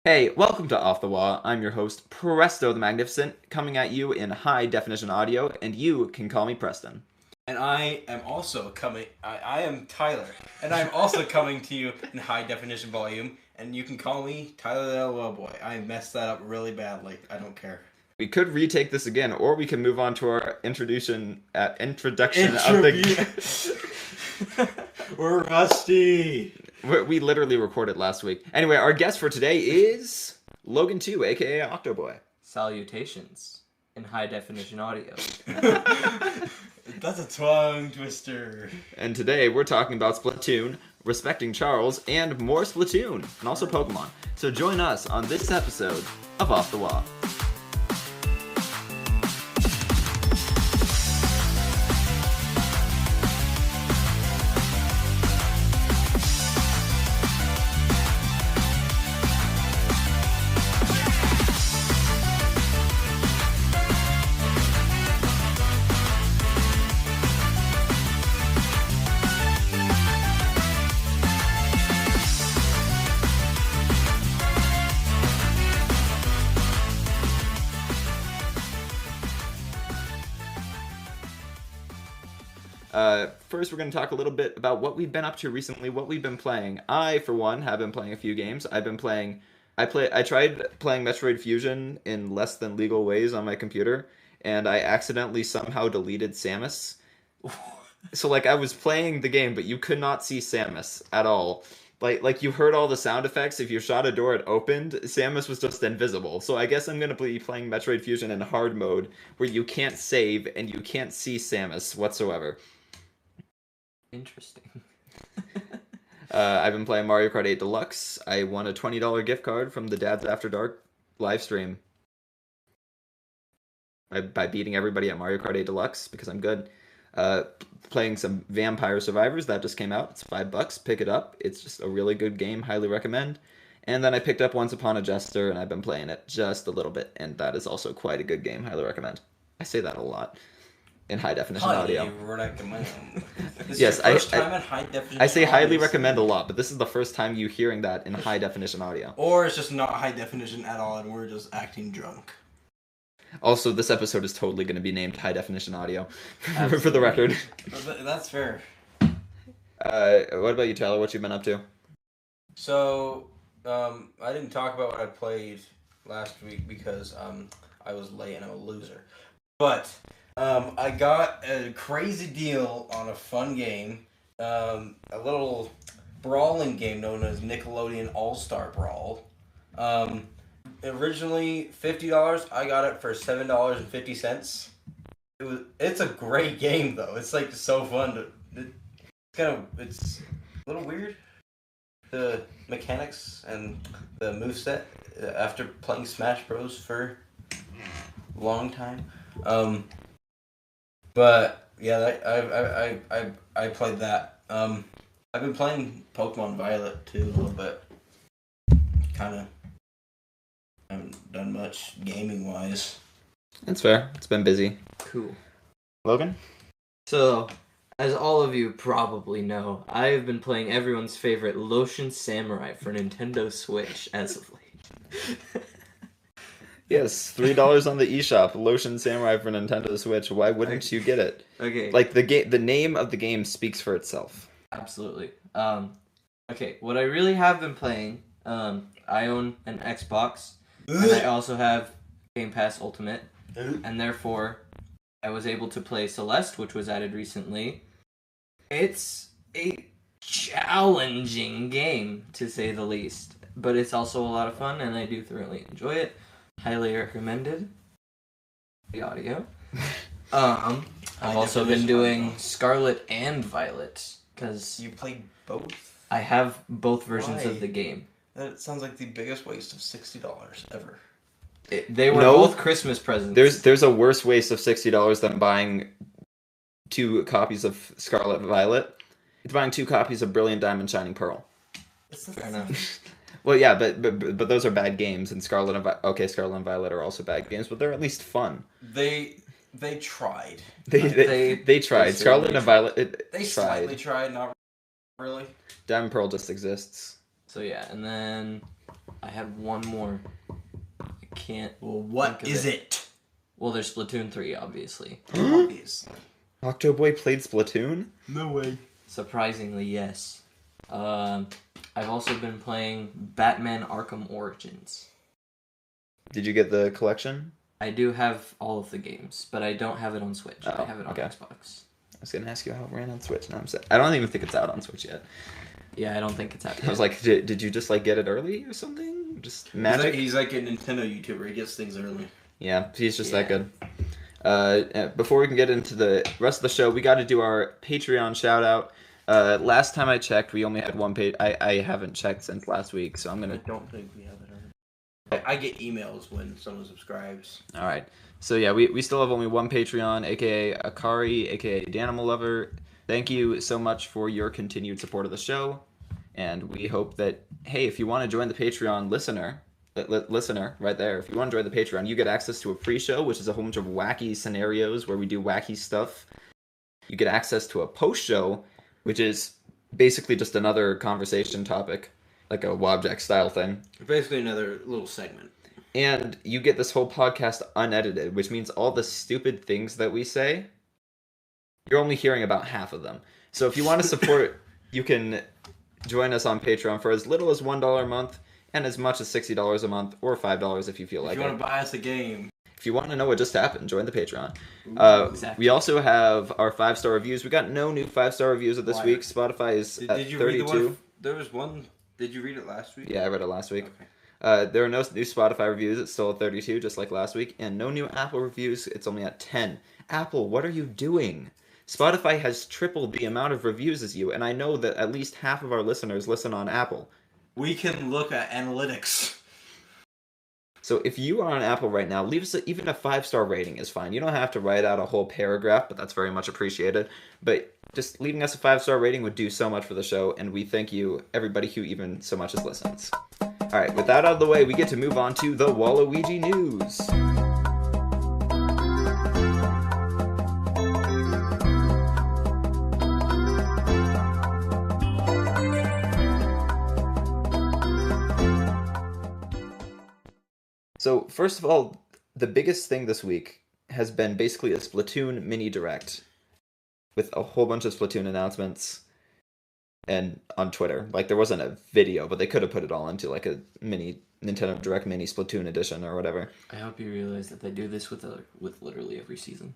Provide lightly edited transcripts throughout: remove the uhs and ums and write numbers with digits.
Hey, welcome to Off the Wall. I'm your host, Presto the Magnificent, coming at you in high definition audio, and you can call me Preston. And I am also coming. I am Tyler, and I'm also coming to you in high definition volume. And you can call me Tyler the LOL boy. I messed that up really badly. I don't care. We could retake this again, or we can move on to our introduction of the. We're rusty. We literally recorded last week. Anyway, our guest for today is Logan 2, aka OctoBoi. Salutations in high definition audio. That's a tongue twister. And today we're talking about Splatoon, respecting Charles, and more Splatoon, and also Pokemon. So join us on this episode of Off the Wall. First, we're going to talk a little bit about what we've been up to recently, what we've been playing. I, for one, have been playing a few games. I tried playing Metroid Fusion in less than legal ways on my computer, and I accidentally somehow deleted Samus. So, I was playing the game, but you could not see Samus at all. Like you heard all the sound effects. If you shot a door, it opened. Samus was just invisible. So I guess I'm going to be playing Metroid Fusion in hard mode, where you can't save and you can't see Samus whatsoever. Interesting. I've been playing Mario Kart 8 Deluxe. I won a $20 gift card from the Dad's After Dark live stream by beating everybody at Mario Kart 8 Deluxe because I'm good. Playing some Vampire Survivors that just came out. It's $5. Pick it up. It's just a really good game. Highly recommend. And then I picked up Once Upon a Jester, and I've been playing it just a little bit, and that is also quite a good game. Highly recommend. I say that a lot in high definition audio. Recommend. Yes, I say highly audio. recommend a lot, but this is the first time you hearing that in high definition audio. Or it's just not high definition at all, and we're just acting drunk. Also, this episode is totally going to be named high definition audio, for the record. That's fair. What about you, Tyler? What you been up to? So, I didn't talk about what I played last week because I was late and I'm a loser. But I got a crazy deal on a fun game, a little brawling game known as Nickelodeon All-Star Brawl. Originally $50, I got it for $7.50. It's a great game though. It's so fun. It's a little weird. The mechanics and the moveset after playing Smash Bros for a long time. But yeah, I played that. I've been playing Pokemon Violet too a little bit. Kinda haven't done much gaming wise. That's fair. It's been busy. Cool. Logan? So, as all of you probably know, I have been playing everyone's favorite Lotion Samurai for Nintendo Switch as of late. Yes, $3 on the eShop. Lotion Samurai for Nintendo Switch. Why wouldn't you get it? Okay. The name of the game speaks for itself. Absolutely. Okay, what I really have been playing, I own an Xbox, and I also have Game Pass Ultimate, and therefore I was able to play Celeste, which was added recently. It's a challenging game, to say the least, but it's also a lot of fun, and I do thoroughly enjoy it. Highly recommended. The audio. I've also been doing Scarlet and Violet, because You played both? I have both versions Why? of the game. That sounds like the biggest waste of $60 ever. They were No. both Christmas presents. There's a worse waste of $60 than buying 2 copies of Scarlet and Violet. It's buying 2 copies of Brilliant Diamond Shining Pearl. Fair enough. Well, yeah, but those are bad games, and Scarlet and Violet are also bad games, but they're at least fun. They tried. They tried. Scarlet and Violet They tried. slightly tried, not really. Diamond Pearl just exists. So yeah, and then I had one more. I can't. Well, what think of is it? Well, there's Splatoon 3, obviously. Obvious. OctoBoi played Splatoon? No way. Surprisingly, yes. I've also been playing Batman Arkham Origins. Did you get the collection? I do have all of the games, but I don't have it on Switch. I Oh, have it on okay. Xbox. I was gonna ask you how it ran on Switch. Now I don't even think it's out on Switch yet. Yeah, I don't think it's out yet. I was like, did you just like get it early or something? Just magic? He's like a Nintendo YouTuber. He gets things early. Yeah, he's just that good. Before we can get into the rest of the show, we got to do our Patreon shout out. Last time I checked, we only had one page. I haven't checked since last week, so I'm I gonna. don't think we have it already. I get emails when someone subscribes. All right. So yeah, we still have only one Patreon, aka Akari, aka Danimal Lover. Thank you so much for your continued support of the show, and we hope that hey, if you want to join the Patreon, listener right there, if you want to join the Patreon, you get access to a free show, which is a whole bunch of wacky scenarios where we do wacky stuff. You get access to a post show, which is basically just another conversation topic, like a Wobjack style thing. Basically another little segment. And you get this whole podcast unedited, which means all the stupid things that we say, you're only hearing about half of them. So if you want to support, you can join us on Patreon for as little as $1 a month and as much as $60 a month or $5 if you feel like it. If you want to buy us a game. If you want to know what just happened, join the Patreon. Exactly. We also have our 5-star reviews. We got no new 5-star reviews of this week. Spotify is at Did you 32. read the one? There was one. Did you read it last week? Yeah, I read it last week. Okay. There are no new Spotify reviews. It's still at 32, just like last week. And no new Apple reviews. It's only at 10. Apple, what are you doing? Spotify has tripled the amount of reviews as you, and I know that at least half of our listeners listen on Apple. We can look at analytics. So if you are on Apple right now, leave us even a 5-star rating is fine. You don't have to write out a whole paragraph, but that's very much appreciated. But just leaving us a 5-star rating would do so much for the show, and we thank you, everybody who even so much as listens. All right, with that out of the way, we get to move on to the Waluigi news. So, first of all, the biggest thing this week has been basically a Splatoon mini direct with a whole bunch of Splatoon announcements and on Twitter. Like, there wasn't a video, but they could have put it all into like a mini Nintendo Direct mini Splatoon edition or whatever. I hope you realize that they do this with literally every season.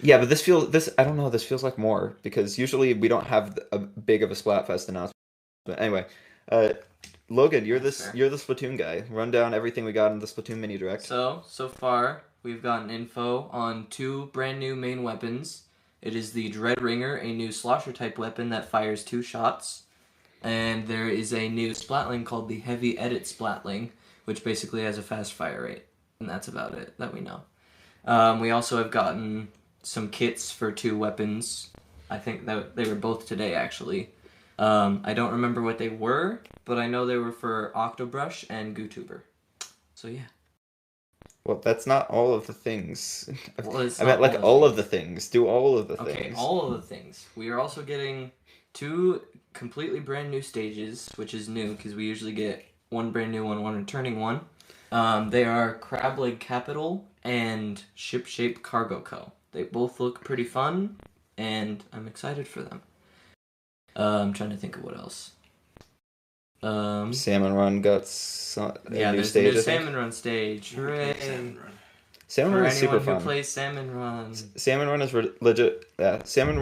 Yeah, but this feels like more because usually we don't have a big of a Splatfest announcement. But anyway, Logan, you're the Splatoon guy. Run down everything we got in the Splatoon mini direct. So far, we've gotten info on 2 brand new main weapons. It is the Dread Ringer, a new slosher type weapon that fires 2 shots. And there is a new Splatling called the Heavy Edit Splatling, which basically has a fast fire rate. And that's about it that we know. We also have gotten some kits for 2 weapons. I think that they were both today, actually. I don't remember what they were, but I know they were for Octobrush and GooTuber. So yeah. Well, that's not all of the things. Well, I meant like all of the things. Do all of the things. Okay, all of the things. We are also getting 2 completely brand new stages, which is new because we usually get 1 brand new one returning one. They are Crab Leg Capital and Ship Shape Cargo Co. They both look pretty fun, and I'm excited for them. I'm trying to think of what else. Salmon Run got a new stage. There's a Salmon Run stage. Hooray! Salmon Run is super fun. Who plays Salmon Run. Salmon Run is legit. Salmon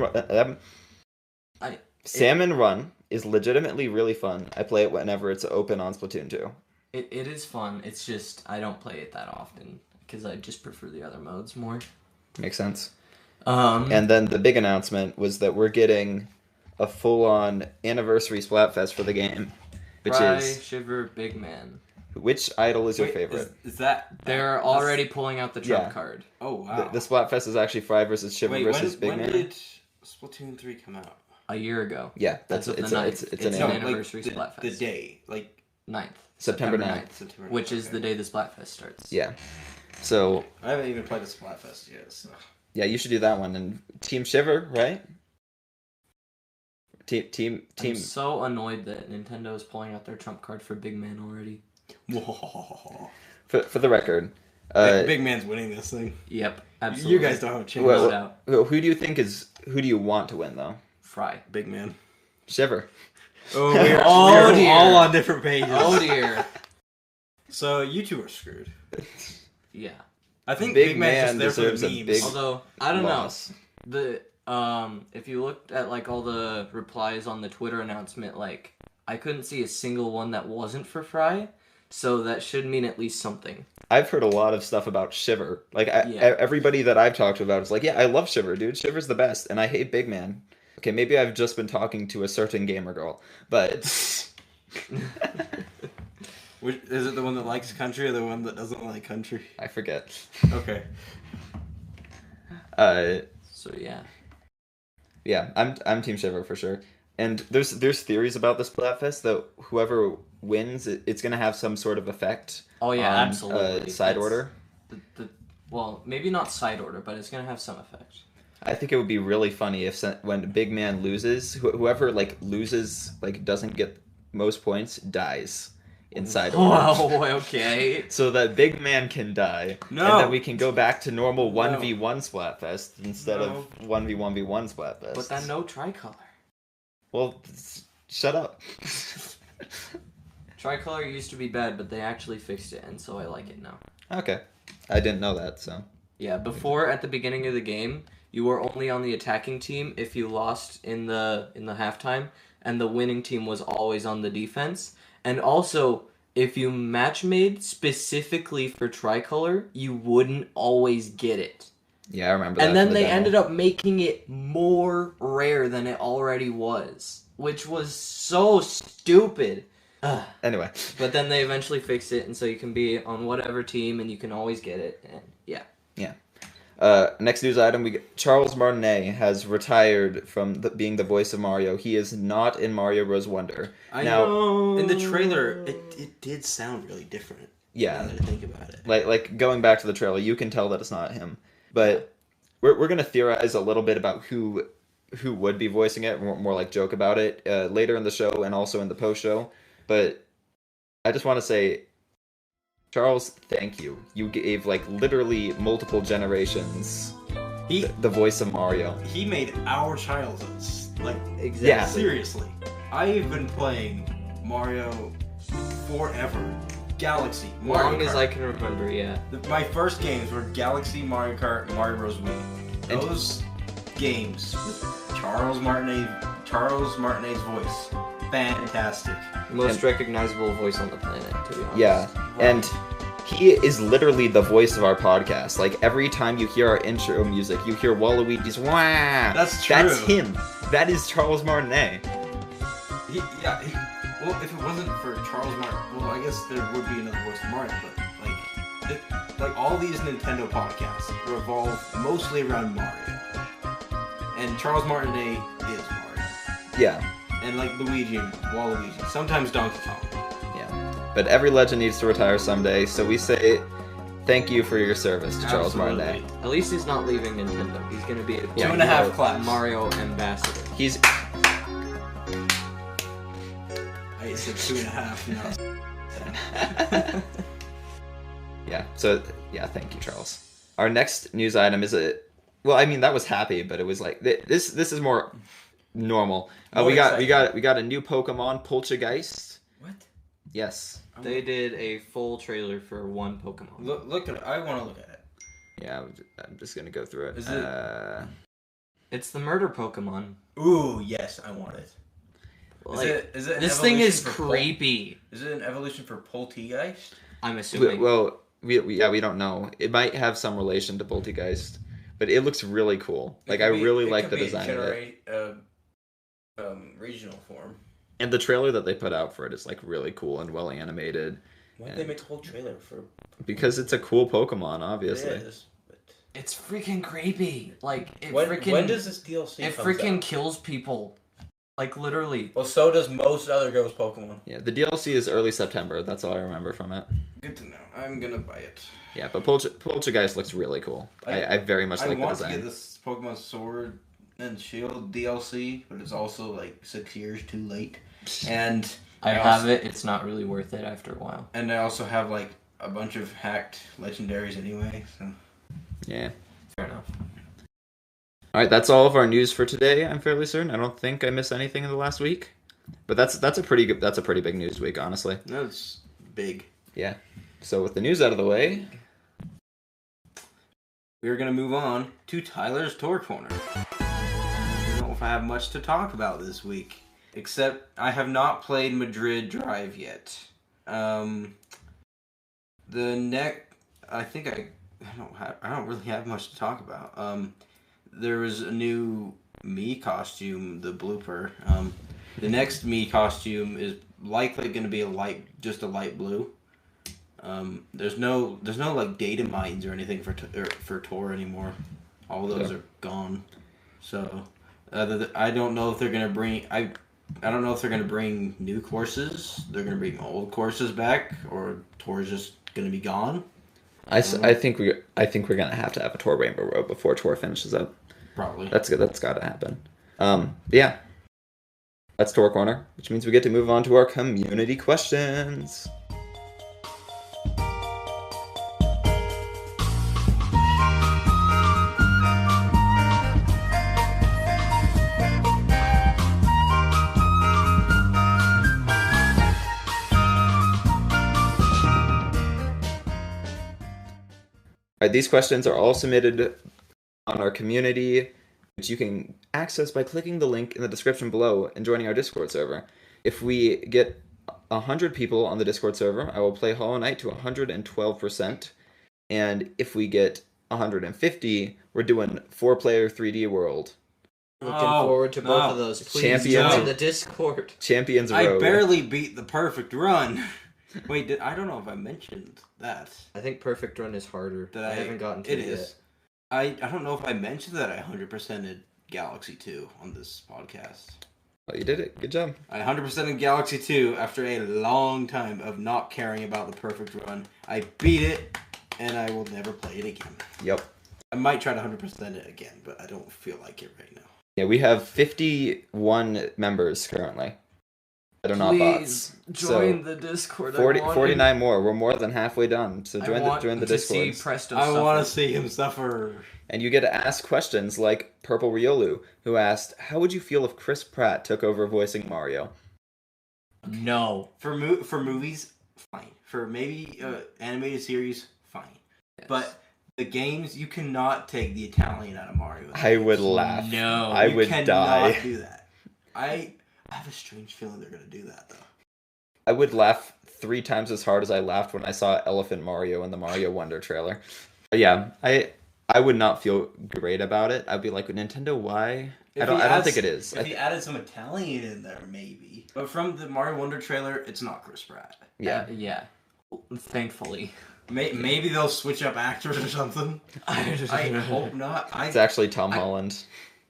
Run is legitimately really fun. I play it whenever it's open on Splatoon 2. It is fun. It's just I don't play it that often because I just prefer the other modes more. Makes sense. And then the big announcement was that we're getting a full-on anniversary Splatfest for the game, which is Shiver Big Man. Which idol is your favorite? Is that they're already pulling out the trump card? Oh wow! The Splatfest is actually Fry versus Shiver versus Big Man. When did Splatoon 3 come out? A year ago. Yeah, it's an anniversary Splatfest. The day, like 9th. September 9th. Which is the day the Splatfest starts. Yeah. So I haven't even played the Splatfest yet. So. Yeah, you should do that one. And Team Shiver, right? I'm so annoyed that Nintendo is pulling out their trump card for Big Man already. For the record, Big Man's winning this thing. Yep, absolutely. You guys don't have a chance. No doubt. who do you think who do you want to win though? Fry. Big Man. Shiver. Oh, we're dear. all on different pages. Oh dear. So you two are screwed. Yeah. I think Big Big Man's Man just there for deserves a the memes. big Although I don't loss. know, if you looked at like all the replies on the Twitter announcement, like I couldn't see a single one that wasn't for Fry, so that should mean at least something. I've heard a lot of stuff about Shiver. Like Yeah. everybody that I've talked to about is like, yeah, I love Shiver, dude. Shiver's the best, and I hate Big Man. Okay, maybe I've just been talking to a certain gamer girl, but Is it the one that likes country or the one that doesn't like country? I forget. Okay. So yeah. Yeah, I'm Team Shiver for sure. And there's theories about this Splatfest that whoever wins, it's gonna have some sort of effect. Oh yeah, on, absolutely. Side It's order. Well, maybe not side order, but it's gonna have some effect. I think it would be really funny if when Big Man loses, whoever like loses, like doesn't get most points, dies in side order. Oh, okay. So that Big Man can die, No. and that we can go back to normal No. 1v1 Splatfest instead of 1v1v1 Splatfest. But then no tricolor. Well, shut up. Tricolor used to be bad, but they actually fixed it, and so I like it now. Okay, I didn't know that. So Yeah, before at the beginning of the game, you were only on the attacking team if you lost in the halftime, and the winning team was always on the defense. And also, if you match made specifically for tricolor, you wouldn't always get it. yeah, I remember that. And then they ended up making it more rare than it already was, which was so stupid. Ugh. Anyway, But then they eventually fixed it, and so you can be on whatever team, and you can always get it. And yeah. next news item: Charles Martinet has retired from being the voice of Mario. He is not in Mario Bros. Wonder. I Now- know. In the trailer, it did sound really different. Yeah, Now that I think about it. like going back to the trailer, you can tell that it's not him. But we're gonna theorize a little bit about who would be voicing it, more like joke about it later in the show and also in the post show. But I just want to say, Charles, thank you. You gave like literally multiple generations He the voice of Mario. he made our childhoods. Like, Exactly. Yeah. seriously. I've been playing Mario forever. Galaxy, As Mario long as Kart. I can remember, yeah. My first games were Galaxy, Mario Kart, and Mario Bros. Wii. And- Those games with Charles Martinet's voice, fantastic. Most And- recognizable voice on the planet, to be honest. Yeah, and he is literally the voice of our podcast. Like every time you hear our intro music, you hear Waluigi's wah. That's true. That's him. That is Charles Martinet. Well, if it wasn't for Charles Martin, well, I guess there would be another voice for Mario, but like all these Nintendo podcasts revolve mostly around Mario, and Charles Martinet is Mario, Yeah, and like Luigi and Waluigi, sometimes Donkey Kong. yeah. But every legend needs to retire someday, so we say thank you for your service to Charles Absolutely. Martinet. At least he's not leaving Nintendo. He's gonna be a 2.5 claps. Mario ambassador. He's I said 2.5. No. yeah. So yeah, thank you, Charles. Our next news item is well, I mean that was happy, but it was like this is more normal. More we got a new Pokemon, Poltergeist. What? Yes. They did a full trailer for one Pokemon. Look at it. I want to look at it. Yeah, I'm just gonna go through it. Is it- It's the murder Pokemon. Ooh, yes, I want it. Like, Is it an this thing is evolution for creepy. Is it an evolution for Poltergeist? I'm assuming. Well, we don't know. It might have some relation to Poltergeist, but it looks really cool. Like I really like the design of it. Regional form. And the trailer that they put out for it is like really cool and well animated Why'd they make a whole trailer for? because it's a cool Pokemon, obviously. It is, but It's freaking creepy. Like it when does this DLC? it comes freaking out? kills people. Like literally. Well, so does most other Ghost Pokemon. Yeah, the DLC is early September. That's all I remember from it. Good to know. I'm gonna buy it. Yeah, but Poltergeist looks really cool. I very much I like the want to design. get this Pokemon Sword and Shield DLC, but it's also like 6 years too late. And I also- have it. It's not really worth it after a while. And I also have like a bunch of hacked legendaries anyway. So Yeah. Fair enough. All right, that's all of our news for today. I'm fairly certain. I don't think I missed anything in the last week, but that's a pretty big news week, honestly. that's big. Yeah. So with the news out of the way, We're gonna move on to Tyler's Tour Corner. I don't know if I have much to talk about this week, except I have not played Madrid Drive yet. I think I don't really have much to talk about. There was a new me costume, the blooper. The next me costume is likely going to be just a light blue. There's no like data mines or anything for Tor anymore. All those are gone. So I don't know if they're gonna bring I don't know if they're gonna bring new courses. They're gonna bring old courses back, or Tor's just gonna be gone. I think we're gonna have to have a Tour Rainbow Road before Tour finishes up. Probably. That's good. That's got to happen. Yeah. That's Tour Corner, which means we get to move on to our community questions. All right, these questions are all submitted on our community, which you can access by clicking the link in the description below and joining our Discord server. If we get 100 people on the Discord server, I will play Hollow Knight to 112%. And if we get 150, we're doing 4-player 3D World. Looking forward to both of those. Please Champions- join the Discord. Champions I Road. barely beat the perfect run. Wait, I don't know if I mentioned that. I think Perfect Run is harder. I haven't gotten to it is. yet. I don't know if I mentioned that I 100%ed Galaxy 2 on this podcast. Oh, you did it. Good job. I 100%ed Galaxy 2 after a long time of not caring about the perfect run. I beat it, and I will never play it again. Yep. I might try to 100% it again, but I don't feel like it right now. Yeah, we have 51 members currently that are not bots. Join the Discord. 49 more. We're more than halfway done. So join the to see Discord. Presto I want to suffer. see him suffer. And you get to ask questions like Purple Riolu, who asked, "How would you feel if Chris Pratt took over voicing Mario?" No. For movies, fine. For maybe animated series, fine. Yes. But the games, you cannot take the Italian out of Mario. I would laugh. No. I You would cannot die. do that. I have a strange feeling they're gonna do that though. I would laugh 3 times as hard as I laughed when I saw Elephant Mario in the Mario Wonder trailer. But yeah, I would not feel great about it. I'd be like, Nintendo, why? I don't think it is. If you added some Italian in there, maybe. But from the Mario Wonder trailer, it's not Chris Pratt. Yeah. Yeah. Thankfully. Maybe they'll switch up actors or something. I hope not. It's actually Tom Holland.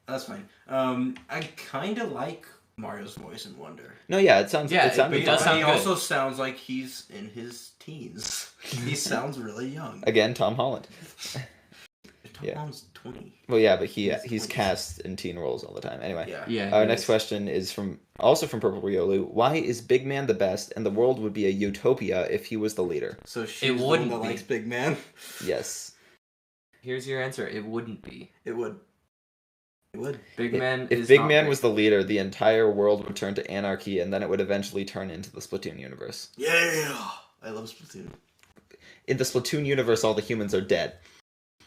That's fine. I kind of like Mario's voice in Wonder. No, yeah, it sounds. Yeah, it sounded it does fun. sound He good. also sounds like he's in his teens. He sounds really young. Again, Tom Holland. Tom yeah. Holland's 20. Well, yeah, but he's 20. cast in teen roles all the time. Anyway. Yeah. Yeah. Our next question is from Purple Riolu. Why is Big Man the best, and the world would be a utopia if he was the leader? So she's the one wouldn't that be. likes Big Man. Yes. Here's your answer. It wouldn't be. It would. It would. Big Man If is Big not Man great. was the leader, the entire world would turn to anarchy, and then it would eventually turn into the Splatoon universe. Yeah. I love Splatoon. In the Splatoon universe, all the humans are dead.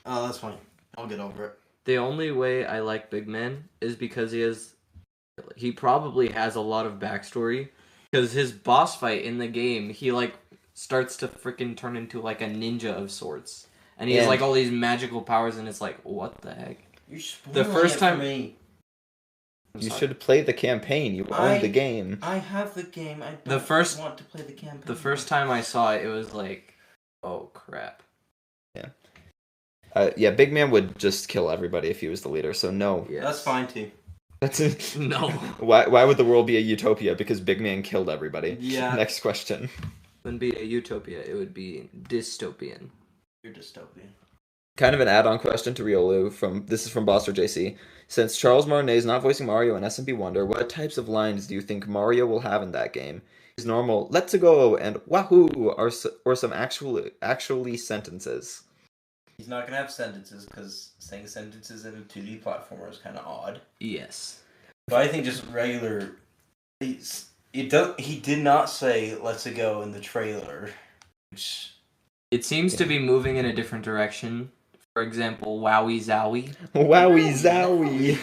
Oh, that's fine. I'll get over it. The only way I like Big Man is because he probably has a lot of backstory. Because his boss fight in the game, he like starts to freaking turn into like a ninja of sorts. And he has And- like all these magical powers, and it's like, what the heck? You're spoiling The first it time- for me. I'm You sorry. should play the campaign. You own the game. I have the game. I don't The first- want to play the campaign. The first time I saw it, it was like, oh crap. Yeah, Big Man would just kill everybody if he was the leader. So no. Yes. That's fine too. That's No. Why would the world be a utopia? Because Big Man killed everybody. Yeah. Next question. Wouldn't be a utopia, it would be dystopian. You're dystopian. Kind of an add-on question to Riolu this is from Boster JC. Since Charles Martinet is not voicing Mario in SMP Wonder, what types of lines do you think Mario will have in that game? His normal "Let's go" and "Wahoo" or some actually sentences. He's not gonna have sentences because saying sentences in a 2D platformer is kind of odd. Yes. But I think just regular. He did not say "Let's go" in the trailer, which It seems to be moving in a different direction. For example, Wowie Zowie. Wowie zowie.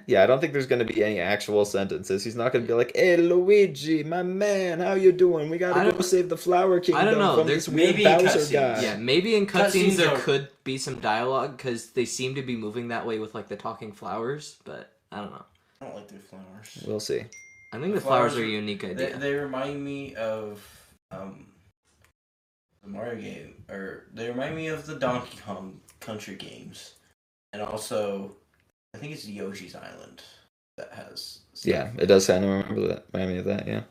Yeah, I don't think there's going to be any actual sentences. He's not going to be like, "Hey, Luigi, my man, how you doing? We got to go save the Flower Kingdom know. from There's this weird maybe in Bowser cutscenes. guy." Yeah, maybe in cutscenes there are- could be some dialogue because they seem to be moving that way with like the talking flowers, but I don't know. I don't like their flowers. We'll see. I think the Flowers flowers are a are- unique idea. They remind me of the Mario game, or they remind me of the Donkey Kong Country games, and also I think it's Yoshi's Island that has. Yeah, it does kind of remind me of that, yeah.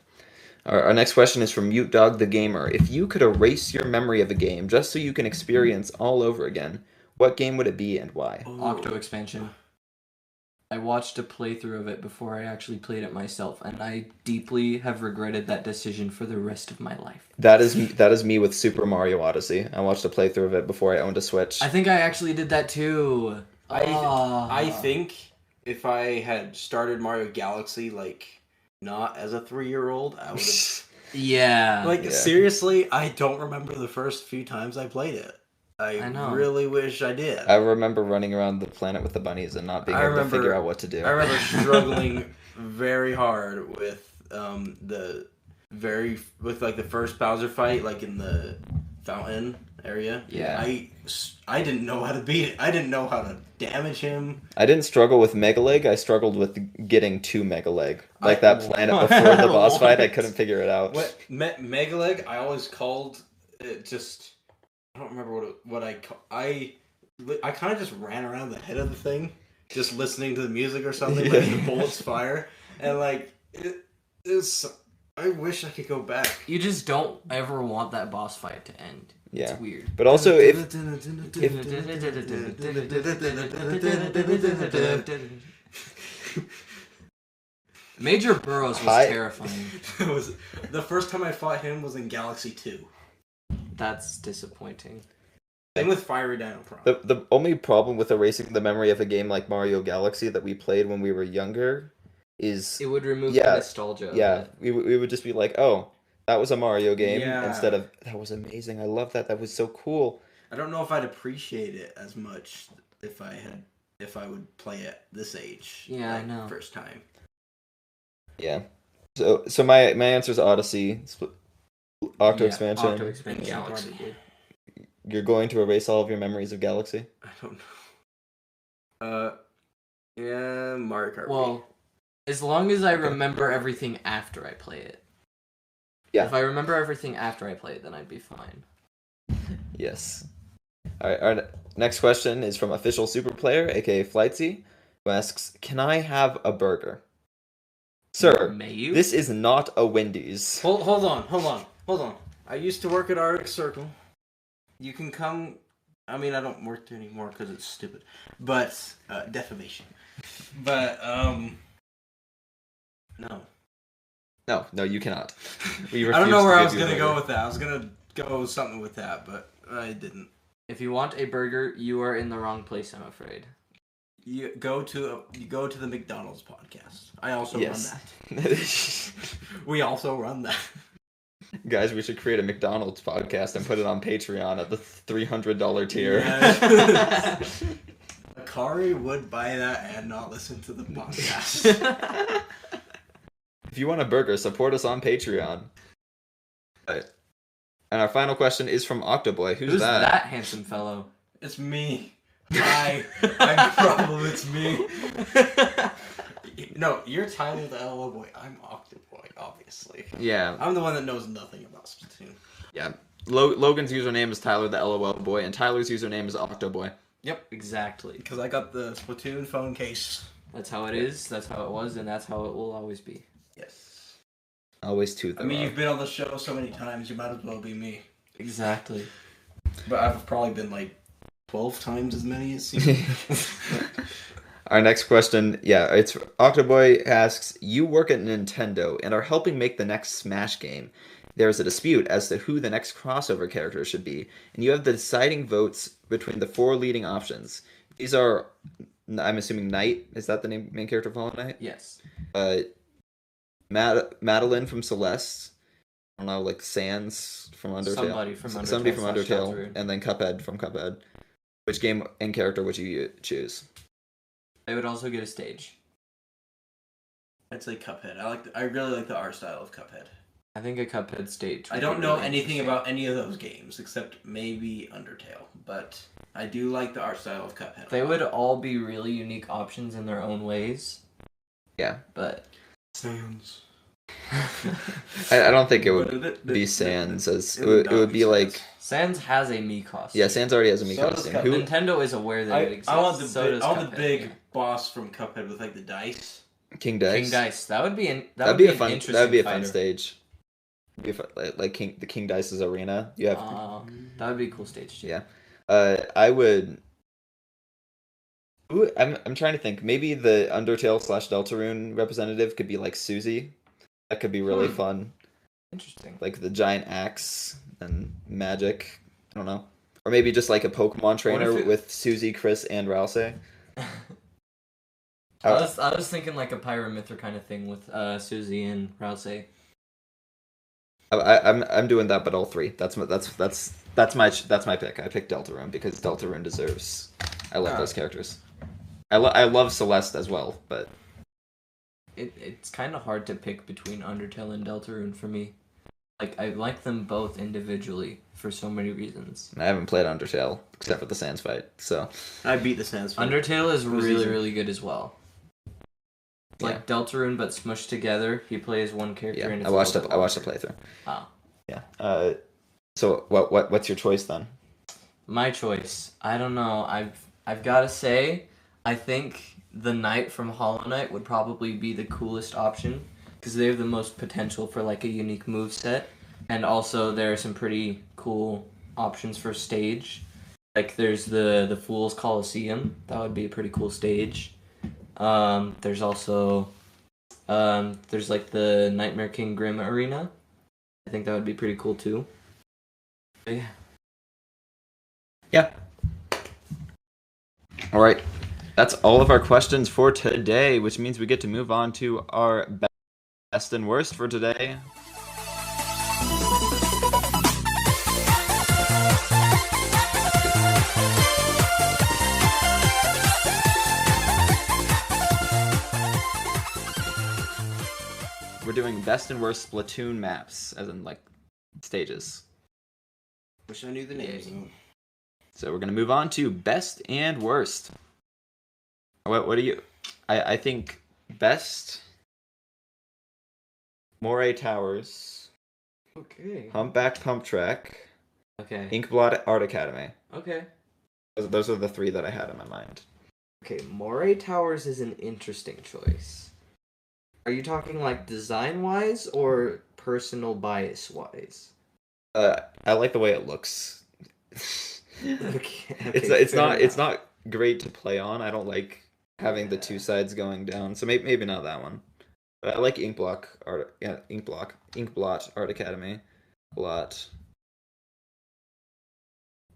Our next question is from Mute Dog the Gamer. If you could erase your memory of a game just so you can experience all over again, what game would it be and why? Octo expansion. I watched a playthrough of it before I actually played it myself, and I deeply have regretted that decision for the rest of my life. That is me with Super Mario Odyssey. I watched a playthrough of it before I owned a Switch. I think I actually did that too. I think if I had started Mario Galaxy not as a 3-year-old, I would have. Yeah. Yeah. Seriously, I don't remember the first few times I played it. I know. really wish I did. I remember running around the planet with the bunnies and not being able to figure out what to do. I remember struggling very hard with the first Bowser fight, like in the fountain area. Yeah. I didn't know how to beat it. I didn't know how to damage him. I didn't struggle with Mega Leg. I struggled with getting to Mega Leg. Like that planet before the boss fight, I couldn't figure it out. What Mega Leg? I always called it just. I don't remember what I kind of just ran around the head of the thing, just listening to the music or something, letting the bullets fire, and it is. I wish I could go back. You just don't ever want that boss fight to end. Yeah. It's weird. But also, if Major Burrows was terrifying. It was the first time I fought him was in Galaxy 2. That's disappointing. Same with Fiery Dino Pro. the only problem with erasing the memory of a game like Mario Galaxy that we played when we were younger is It would remove the nostalgia. yeah, we would just be like, oh, that was a Mario game Yeah. instead of that was amazing. I love that. That was so cool. I don't know if I'd appreciate it as much if I would play at this age. Yeah, I know. First time. Yeah. So my answer is Odyssey, Octo Expansion. Octo Expansion Galaxy. You're going to erase all of your memories of Galaxy? I don't know. Yeah, Mario Kart. Well, as long as I remember everything after I play it. Yeah. If I remember everything after I play it, then I'd be fine. Yes. All right. Our next question is from Official Super Player, aka Flightsy, who asks, "Can I have a burger?" Sir, May you? this is not a Wendy's. Hold on. I used to work at Arctic Circle. You can come. I mean, I don't work there anymore because it's stupid. But defamation. But no. No, you cannot. I don't know where I was gonna go with that. I was gonna go something with that, but I didn't. If you want a burger, you are in the wrong place, I'm afraid. You go to the McDonald's podcast. I also run that. We also run that. Guys, we should create a McDonald's podcast and put it on Patreon at the $300 tier. Yeah. Akari would buy that and not listen to the podcast. If you want a burger, support us on Patreon. Right. And our final question is from OctoBoi. Who's that? that handsome fellow? It's me. I'm probably it's me. No, you're Tyler the LO boy. I'm OctoBoi, obviously. Yeah. I'm the one that knows nothing about Splatoon. Yeah. Logan's username is Tyler the LOL boy, and Tyler's username is OctoBoi. Yep. Exactly. Because I got the Splatoon phone case. That's how it is, that's how it was, and that's how it will always be. Yes. Always to the I mean, rock. you've been on the show so many times, you might as well be me. Exactly. But I've probably been like 12 times as many as seems. Our next question, it's OctoBoi asks, you work at Nintendo and are helping make the next Smash game. There is a dispute as to who the next crossover character should be, and you have the deciding votes between the 4 leading options. These are, I'm assuming, Knight. Is that the main character of Hollow Knight? Yes. Madeline from Celeste. I don't know, like Sans from Undertale. Somebody from Undertale, and then Cuphead from Cuphead. Which game and character would you choose? They would also get a stage. I'd say Cuphead. I really like the art style of Cuphead. I think a Cuphead stage. I don't know anything about any of those games except maybe Undertale, but I do like the art style of Cuphead. They would all be really unique options in their own ways. Yeah. But Sans. I don't think it would be Sans. It would be like... Sans has a Mii costume. Yeah, Sans already has a Mii costume. Nintendo is aware that it exists. I want the big boss from Cuphead with like the dice. King Dice. King Dice. That would be a fun stage. Like King Dice's arena. You have. That would be a cool stage too. Yeah. I would. Ooh, I'm trying to think. Maybe the Undertale / Deltarune representative could be like Susie. That could be really fun. Interesting. Like the giant axe and magic. I don't know. Or maybe just like a Pokemon trainer with Susie, Chris, and Rousey. I was thinking like a Pyramithra kind of thing with Susie and Rousey. I'm doing that, but all 3. That's my pick. I picked Deltarune because Deltarune deserves. I love those characters. I love Celeste as well, but it's kind of hard to pick between Undertale and Deltarune for me. Like I like them both individually for so many reasons. I haven't played Undertale except for the Sans fight, so I beat the Sans fight. Undertale is really good as well. Like Deltarune, but smushed together. He plays one character. Yeah, and I watched the playthrough. Oh. Yeah. So what's your choice then? My choice. I don't know. I've got to say, I think the Knight from Hollow Knight would probably be the coolest option because they have the most potential for like a unique move set, and also there are some pretty cool options for stage. Like there's the Fool's Coliseum. That would be a pretty cool stage. There's also there's like the Nightmare King Grim Arena. I think that would be pretty cool too. But yeah. All right. That's all of our questions for today, which means we get to move on to our best and worst for today. We're doing best and worst Splatoon maps, as in like stages. Wish I knew the names. So we're gonna move on to best and worst. What do you? I think best. Moray Towers. Okay. Humpback Pump Track. Okay. Inkblot Art Academy. Okay. Those are the 3 that I had in my mind. Okay, Moray Towers is an interesting choice. Are you talking like design-wise or personal bias-wise? I like the way it looks. Okay, it's not great to play on. I don't like having the 2 sides going down. So maybe not that one. But I like Inkblot Art Academy a lot.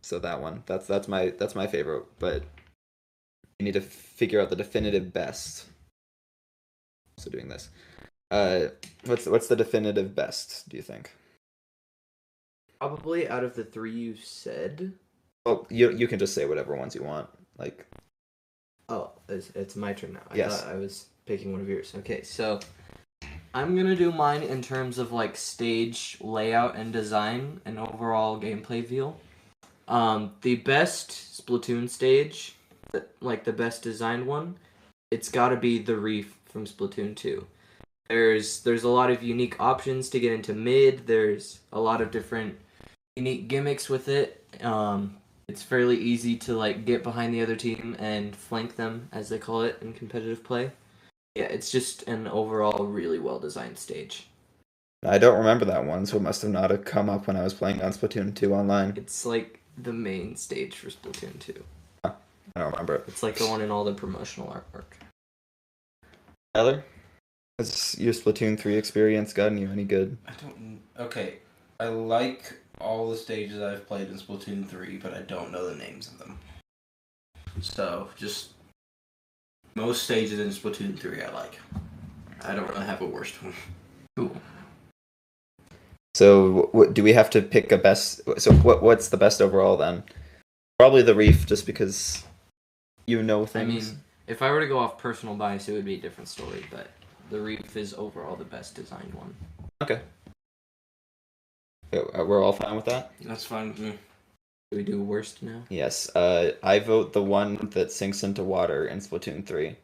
So that one. That's my favorite, but you need to figure out the definitive best. So doing this. What's the definitive best, do you think? Probably out of the 3 you said. Well, you can just say whatever ones you want. Like, oh, it's my turn now. Yes. I thought I was picking one of yours. Okay, so I'm gonna do mine in terms of like stage layout and design and overall gameplay feel. The best Splatoon stage, like the best designed one, it's got to be the Reef from Splatoon 2. There's a lot of unique options to get into mid. There's a lot of different unique gimmicks with it. It's fairly easy to like get behind the other team and flank them, as they call it in competitive play. Yeah, it's just an overall really well designed stage. I don't remember that one, so it must have not have come up when I was playing on Splatoon 2 online. It's like the main stage for Splatoon 2. I don't remember. It's like the one in all the promotional artwork. Tyler, has your Splatoon 3 experience gotten you any good? I don't. Okay, I like all the stages I've played in Splatoon 3, but I don't know the names of them. So, just most stages in Splatoon 3 I like. I don't really have a worst one. Cool. So, do we have to pick a best? So, what's the best overall then? Probably the Reef, just because you know things. I mean, if I were to go off personal bias, it would be a different story, but the Reef is overall the best designed one. Okay. We're all fine with that? That's fine with me. Do we do worst now? Yes. I vote the one that sinks into water in Splatoon 3.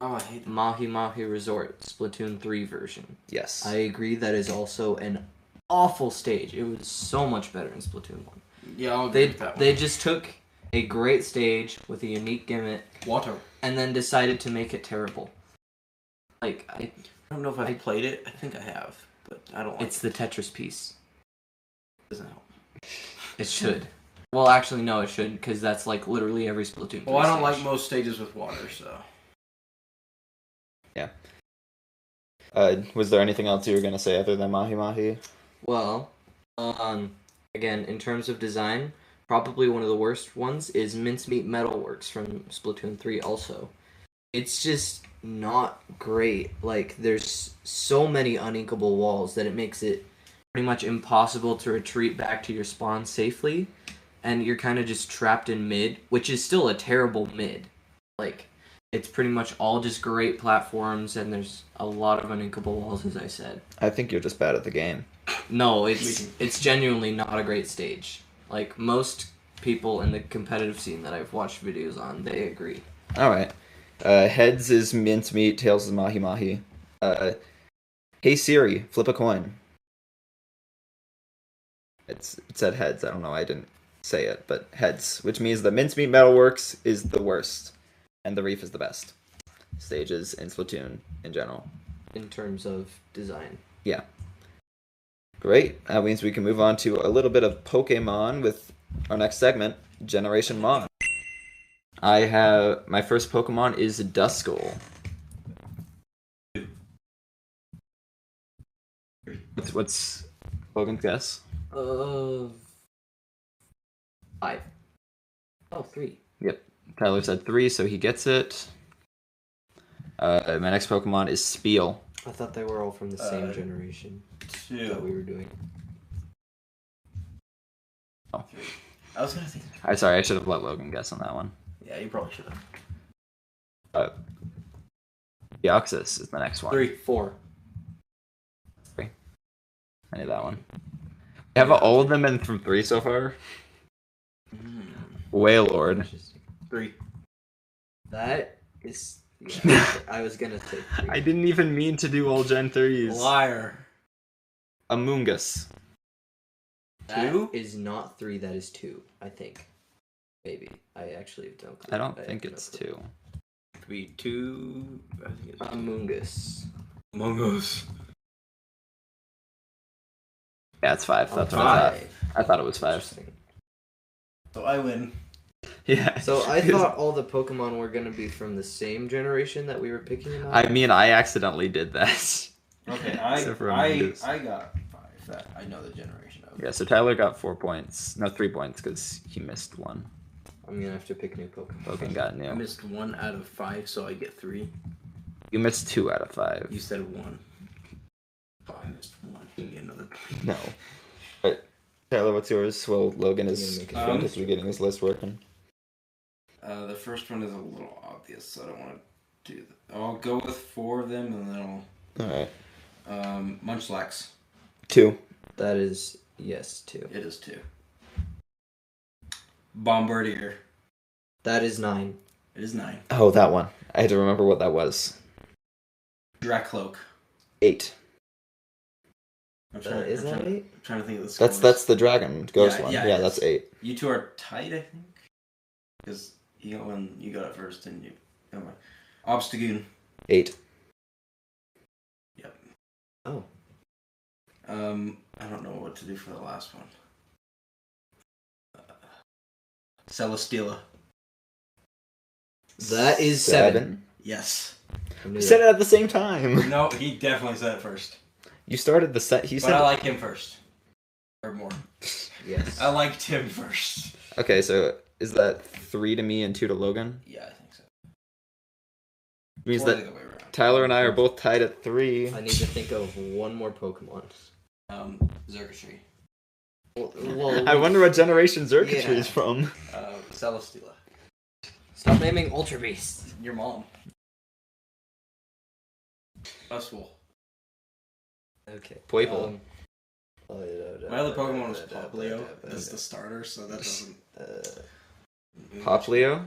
Oh, I hate them. Mahi Mahi Resort, Splatoon 3 version. Yes. I agree that is also an awful stage. It was so much better in Splatoon 1. Yeah, I'll agree with that one. They just took a great stage with a unique gimmick Water. and then decided to make it terrible. Like, I don't know if I've played it. I think I have, but I don't like it's the Tetris piece. it. Doesn't help. It should. Well, actually, no, it shouldn't, because that's like literally every Splatoon 3 Well, I don't stage. like most stages with water, so. Yeah. Was there anything else you were going to say other than Mahi Mahi? Well, again, in terms of design, probably one of the worst ones is Mincemeat Metalworks from Splatoon 3 also. It's just not great. Like, there's so many uninkable walls that it makes it pretty much impossible to retreat back to your spawn safely, and you're kind of just trapped in mid, which is still a terrible mid. Like, it's pretty much all just great platforms, and there's a lot of uninkable walls, as I said. I think you're just bad at the game. No, it's genuinely not a great stage. Like, most people in the competitive scene that I've watched videos on, they agree. Alright. Heads is Mincemeat, tails is Mahi Mahi. Hey Siri, flip a coin. It said heads. I don't know. I didn't say it, but heads, which means the Mincemeat Metalworks is the worst, and the Reef is the best. Stages in Splatoon in general. In terms of design. Yeah. Great. That means we can move on to a little bit of Pokemon with our next segment, Generation Mon. My first Pokemon is Duskull. What's Logan's guess? 5. Oh, 3. Yep. Tyler said 3, so he gets it. My next Pokemon is Spiel. I thought they were all from the same generation 2. that we were doing. Oh. I was gonna think. I'm sorry, I should have let Logan guess on that one. Yeah, you probably should have. Deoxys is the next one. 3. 4. I knew that one. We have all of them been from 3 so far? Wailord. Interesting. 3. That is... Yeah, I was gonna say 3. I didn't even mean to do all Gen 3s. Liar. Amoonguss. That 2? is not 3, that is 2, I think. Maybe. I actually don't... I don't think it's 2. Could be 2. I think it's Amoonguss. Among Us. Yeah, it's 5. That's what I thought. 5. I thought it was 5. Interesting. So I win. Yeah. So I thought all the Pokemon were gonna be from the same generation that we were picking about. I mean, I accidentally did that. Okay, Except for Among Us. I got 5. That I know the generation of. Yeah, so Tyler got 4 points. No, 3 points, because he missed one. I'm gonna have to pick new Pokemon. Logan got I new. missed 1 out of 5, so I get 3. You missed 2 out of 5. You said 1. Oh, I missed 1. You get another point. No. But Tyler, what's yours? Well, Logan I'm is gonna make it frantically getting his list working. The first one is a little obvious, so I don't want to do that. I'll go with 4 of them, and then Alright. I'll... Munchlax. 2. That is yes 2. It is 2. Bombardier. That is 9. It is 9. Oh, that one. I had to remember what that was. Dracloak. 8. Is that 8? Trying to think of the scores. That's the dragon ghost Yeah, one. yeah, Yeah, it that's is. 8. You two are tied, I think. Because you got it first, didn't you? Never mind. Obstagoon. 8. Yep. Oh. I don't know what to do for the last one. Celesteela. That is 7. Yes. We said it at the same time. No, he definitely said it first. You started the set. He But said. I like him first. Or more. Yes. I liked him first. Okay, so is that 3 to me and 2 to Logan? Yeah, I think so. Means Or that the other way around. Tyler and I are both tied at 3. I need to think of one more Pokemon. Xergatry. Well, I wonder what generation Xergatry Yeah. is from. Celesteela. stop naming Ultra Beasts. Your mom. That's cool. Okay. Poiple. My other Pokemon was Poplio as the starter, so that doesn't. Poplio?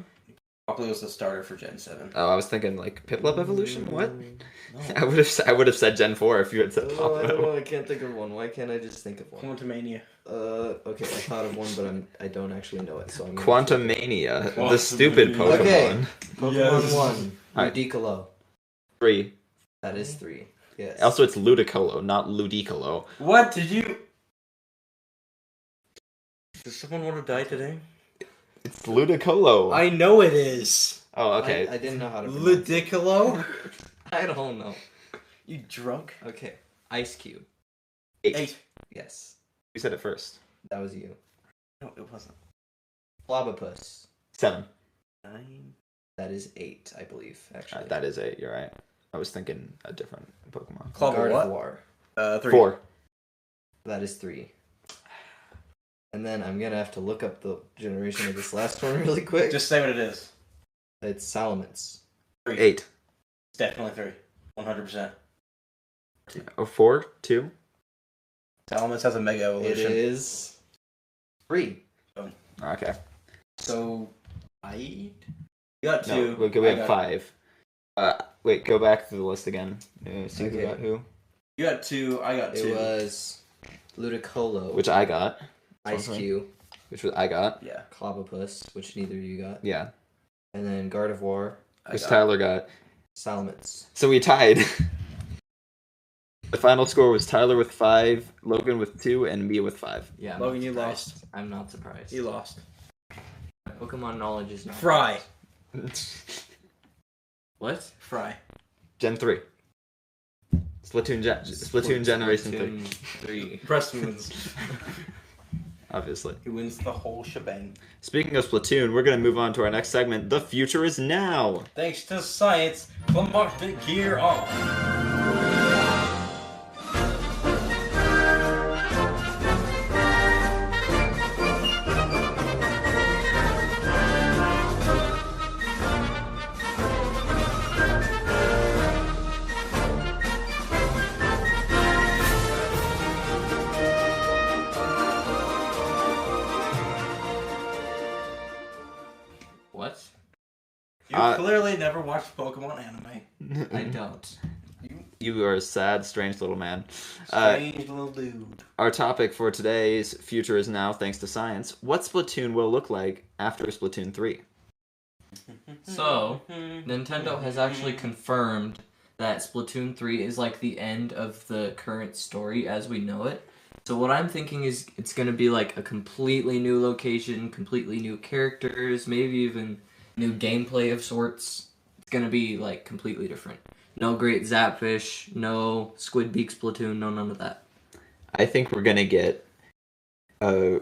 Poplio's the starter for Gen 7. Oh, I was thinking like Piplup evolution. What? No. I would have said Gen 4 if you had said Oh, I don't Poplio. know. I can't think of one. Why can't I just think of one? Quantumania. Okay, I thought of one, but I don't actually know it. So I'm gonna Quantumania, the Quantumania. stupid Pokemon. Okay. Pokemon Yes. 1. Alright. Ludicolo. 3. That is 3. Yes. Also, it's Ludicolo, not Ludicolo. What did you? does someone want to die today? It's Ludicolo. I know it is. Oh, okay. I didn't know how to pronounce it. Ludicolo. I don't know. You drunk? Okay. Ice Cube. 8. Yes. You said it first. That was you. No, it wasn't. Flobopus. 7. 9. That is 8, I believe, actually. That is 8. You're right. I was thinking a different Pokemon. Clobber what? 3. 4. That is 3. And then I'm gonna have to look up the generation of this last one really quick. Just say what it is. It's Salamence. 3. 8. It's definitely 3. 100%. Oh, 4? 2? Salamence has a Mega It Evolution. is 3. Okay. So, you got No, 2. we I have got- 5. Wait, go back to the list again. See who Okay. got who. You got 2. I got 2. It was Ludicolo. Which I got. Ice Cube. Which I got. Yeah. Clobopus, which neither of you got. Yeah. And then Gardevoir. Which Tyler got. Salamence. So we tied. The final score was Tyler with 5, Logan with 2, and me with 5. Yeah. I'm Logan, not you surprised. lost. I'm not surprised. You lost. Pokemon knowledge is not. Fry. What? Fry. Gen 3. Splatoon Generation 3. 3. Presto wins. Obviously. He wins the whole shebang. Speaking of Splatoon, we're going to move on to our next segment. The future is now. Thanks to science, Climactic gear on. What? You clearly never watched Pokemon anime. I don't. You are a sad, strange little man. Strange little dude. Our topic for today's future is now, thanks to science. What Splatoon will look like after Splatoon 3? So, Nintendo has actually confirmed that Splatoon 3 is like the end of the current story as we know it. So what I'm thinking is it's going to be like a completely new location, completely new characters, maybe even new gameplay of sorts. It's going to be like completely different. No Great Zapfish, no Squid Beak Splatoon, no none of that. I think we're going to get a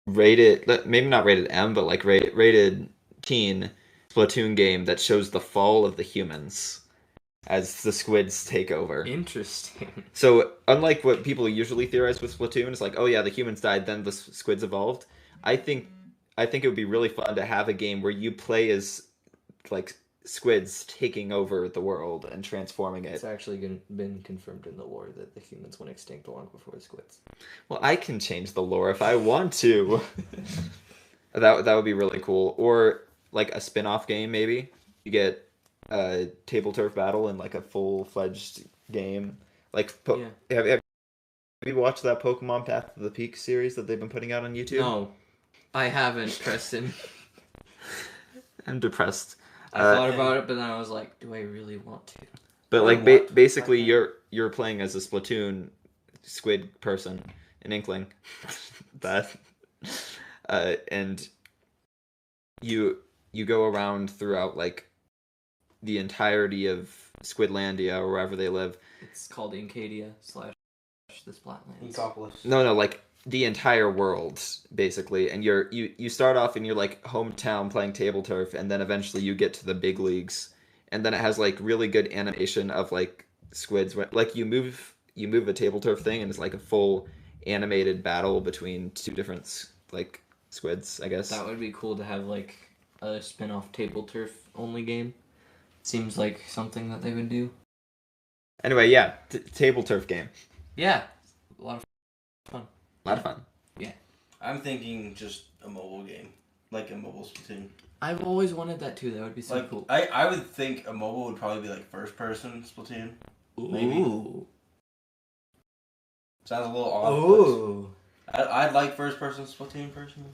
rated, maybe not rated M, but like rated teen Splatoon game that shows the fall of the humans as the squids take over. Interesting. So, unlike what people usually theorize with Splatoon, it's like, oh yeah, the humans died, then the squids evolved. I think it would be really fun to have a game where you play as like squids taking over the world and transforming it. It's actually been confirmed in the lore that the humans went extinct long before the squids. Well, I can change the lore if I want to. That would be really cool. Or like a spin-off game, maybe. You get a table turf battle in like a full-fledged game. Like, have you watched that Pokemon Path to the Peak series that they've been putting out on YouTube? No, I haven't, Preston. I'm depressed. I thought about it, but then I was like, do I really want to? But like What? basically, you're playing as a Splatoon squid person, an Inkling, that, and you go around throughout like the entirety of Squidlandia or wherever they live. It's called Incadia / the Splatlands. Incopolis. No, like the entire world basically, and you start off in your like hometown playing table turf, and then eventually you get to the big leagues, and then it has like really good animation of like squids when like you move a table turf thing, and it's like a full animated battle between two different like squids, I guess. That would be cool to have like a spin-off table turf only game. Seems like something that they would do. Anyway, yeah, table turf game. Yeah, a lot of fun. A lot of fun. I'm thinking just a mobile game, like a mobile Splatoon. I've always wanted that too. That would be so Like cool. I would think a mobile would probably be like first person Splatoon. Maybe. Ooh. Sounds a little odd. Ooh. But I'd like first person Splatoon personally.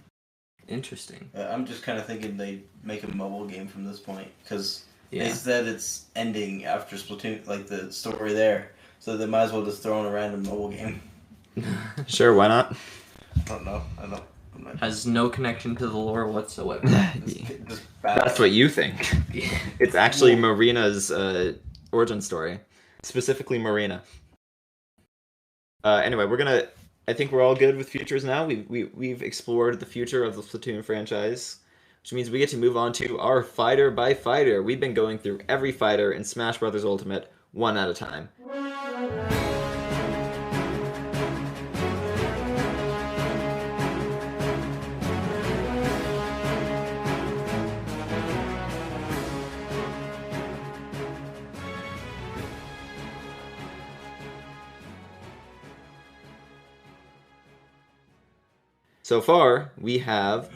Interesting. I'm just kind of thinking they make a mobile game from this point because they Yeah. said it's ending after Splatoon, like the story there. So they might as well just throw in a random mobile game. Sure, why not? I don't know. I'm not. Has no connection to the lore whatsoever. Just bad. That's what you think. Yeah. It's actually Marina's origin story, specifically Marina. Anyway, I think we're all good with futures now. We've explored the future of the Splatoon franchise, which means we get to move on to our fighter by fighter. We've been going through every fighter in Smash Bros. Ultimate one at a time. So far, we have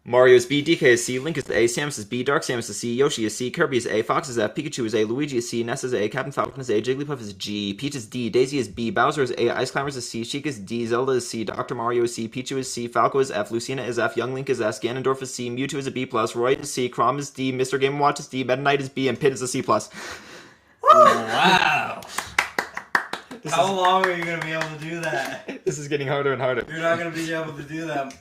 Mario is B, DK is C, Link is A, Samus is B, Dark Samus is C, Yoshi is C, Kirby is A, Fox is F, Pikachu is A, Luigi is C, Ness is A, Captain Falcon is A, Jigglypuff is G, Peach is D, Daisy is B, Bowser is A, Ice Climbers is C, Sheik is D, Zelda is C, Dr. Mario is C, Pichu is C, Falco is F, Lucina is F, Young Link is S, Ganondorf is C, Mewtwo is a B+, Roy is C, Chrom is D, Mr. Game & Watch is D, Meta Knight is B, and Pit is a C+. Wow. How long are you gonna be able to do that? This is getting harder and harder. You're not gonna be able to do that.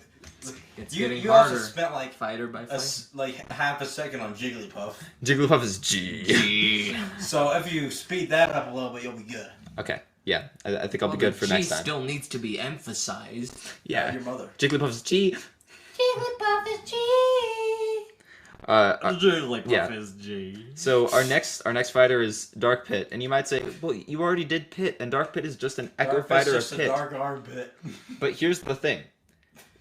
It's You getting also harder. spent like Fighter by fighter. like half a second on Jigglypuff. Jigglypuff is G. So if you speed that up a little bit, you'll be good. Okay, yeah, I think I'll be good for next time. Still needs to be emphasized. Yeah, Your mother. Jigglypuff is G. Jigglypuff is G. Yeah. is G. So our next fighter is Dark Pit, and you might say, well, you already did Pit, and Dark Pit is just an echo Dark fighter Pit's of just a Pit. dark armpit. But here's the thing,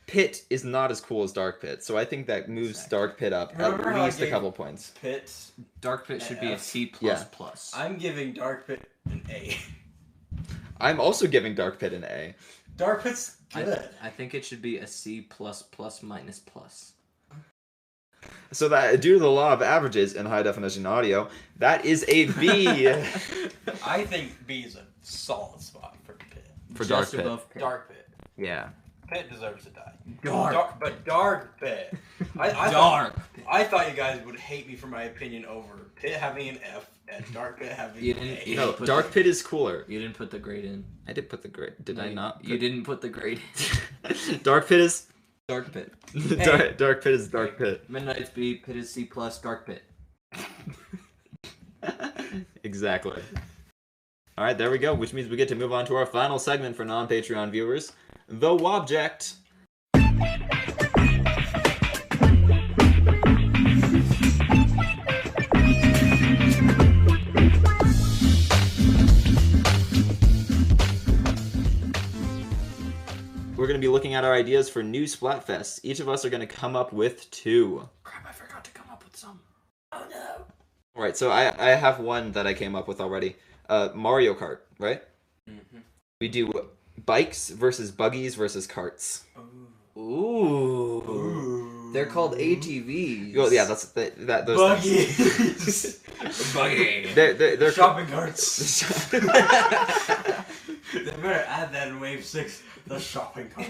Pit is not as cool as Dark Pit, so I think that moves Dark Pit up Remember at how I least a gave couple points. Pit. Dark Pit should be a C++. Yeah. I'm giving Dark Pit an A. I'm also giving Dark Pit an A. Dark Pit's good. I think it should be a C++. So that, due to the law of averages in high definition audio, that is a B I think B is a solid spot for Pit. for Dark Just Pit. above Pit. Dark Pit. Yeah. Pit deserves to die. Dark. But Dark Pit. I Dark. I thought you guys would hate me for my opinion over Pit having an F and Dark Pit having You an didn't- A. you No, put Dark the- Pit is cooler. You didn't put the grade in. I did put the grade. Did I not? You didn't put the grade in. Dark Pit is Dark Pit. Dark Pit is Dark Pit. Midnight's B, Pit is C+, Dark Pit. Exactly. All right, there we go. Which means we get to move on to our final segment for non-Patreon viewers, the Wobject. We're going to be looking at our ideas for new Splatfests. Each of us are going to come up with 2. Crap, I forgot to come up with some. Oh no. All right, so I have one that I came up with already. Mario Kart, right? Mm-hmm. We do bikes versus buggies versus carts. Ooh. They're called ATVs. Well, yeah, that's that. Those Buggies. Buggy. They're Shopping carts. They better add that in Wave 6. The shopping cart.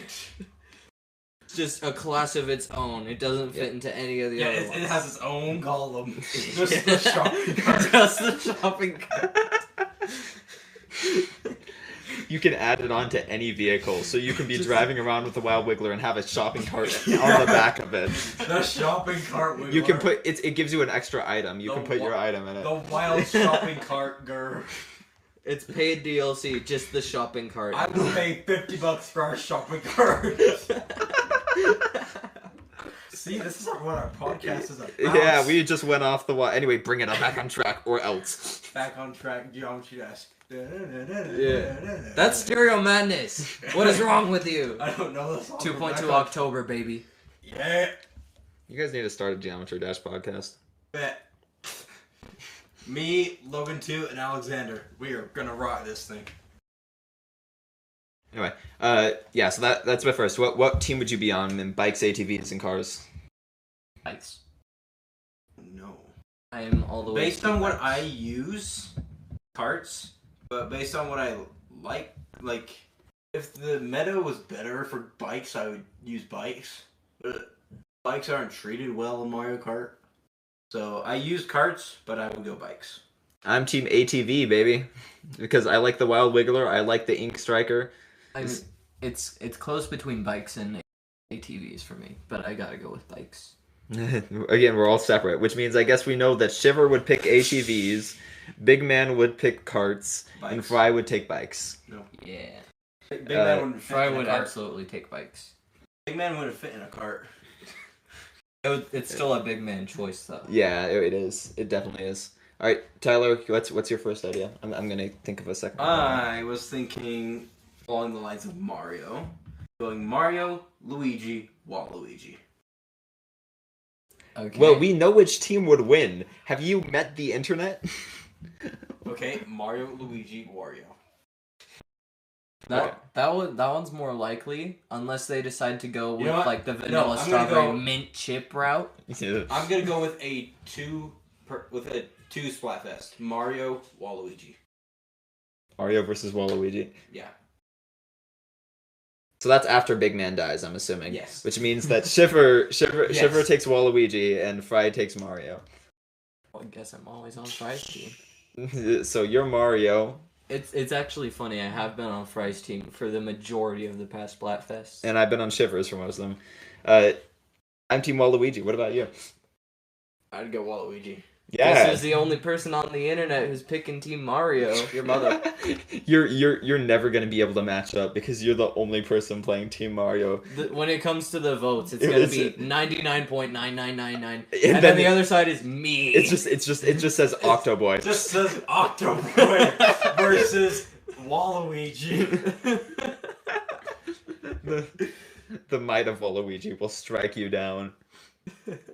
It's just a class of its own. It doesn't fit into any of the other ones. It has its own column. Just the shopping cart. Just the shopping cart. you can add it onto any vehicle, so you can be driving around with the Wild Wiggler and have a shopping cart on the back of it. The shopping cart Wiggler. You can put it gives you an extra item. You can put your item in it. The wild shopping cart, grr. It's paid DLC, just the shopping cart. I will pay $50 for our shopping cart. See, this is what our podcast is about. Yeah, we just went off the wall. Anyway, bring it back on track, or else. Back on track, geometry dash. Yeah. That's Stereo Madness. What is wrong with you? I don't know this song. 2.2 October, baby. Yeah. You guys need to start a Geometry Dash podcast. Bet. Me, Logan 2, and Alexander. We are gonna rock this thing. Anyway, yeah, so that's my first. What team would you be on in bikes, ATVs, and cars? Bikes. No. I am all the way. Based on what I use, carts, but based on what I like, if the meta was better for bikes, I would use bikes. But bikes aren't treated well in Mario Kart. So I use carts, but I would go bikes. I'm team ATV, baby, because I like the Wild Wiggler. I like the Ink Striker. I mean, it's close between bikes and ATVs for me, but I gotta go with bikes. Again, we're all separate, which means I guess we know that Shiver would pick ATVs, Big Man would pick carts, Bikes. and Fry would take bikes. No. Yeah. Big Man wouldn't fit Fry in a would cart. absolutely take bikes. Big Man wouldn't fit in a cart. It's still a big man choice, though. Yeah, it is. It definitely is. All right, Tyler, what's your first idea? I'm gonna think of a second. I was thinking along the lines of Mario. Going Mario, Luigi, Waluigi. Okay. Well, we know which team would win. Have you met the internet? Okay, Mario, Luigi, Wario. That one's more likely, unless they decide to go with You know what? like the No, vanilla I'm gonna strawberry go- mint chip route. I'm gonna go with a two Splatfest. Mario, Waluigi. Mario versus Waluigi. Yeah. So that's after Big Man dies, I'm assuming. Yes. Which means that Shiver Yes. takes Waluigi and Fry takes Mario. Well, I guess I'm always on Fry's team. So you're Mario, It's actually funny. I have been on Fry's team for the majority of the past Splatfests. and I've been on Shivers for most of them. I'm Team Waluigi. What about you? I'd go Waluigi. Yeah. This is the only person on the internet who's picking Team Mario. Your mother. You're never gonna be able to match up because you're the only person playing Team Mario. When it comes to the votes, it's gonna be 99.9999, and then then the other side is me. It just says OctoBoi. Just says OctoBoi versus Waluigi. The might of Waluigi will strike you down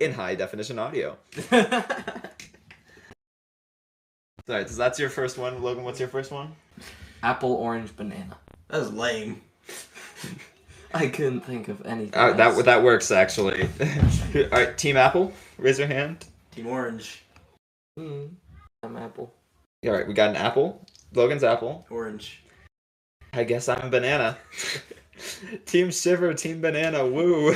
in high definition audio. Alright, so that's your first one. Logan, what's your first one? Apple, orange, banana. That was lame. I couldn't think of anything. That works actually. Alright, Team Apple, raise your hand. Team Orange. I'm Apple. Alright, we got an apple. Logan's apple. Orange. I guess I'm banana. Team Shiver, Team Banana, woo.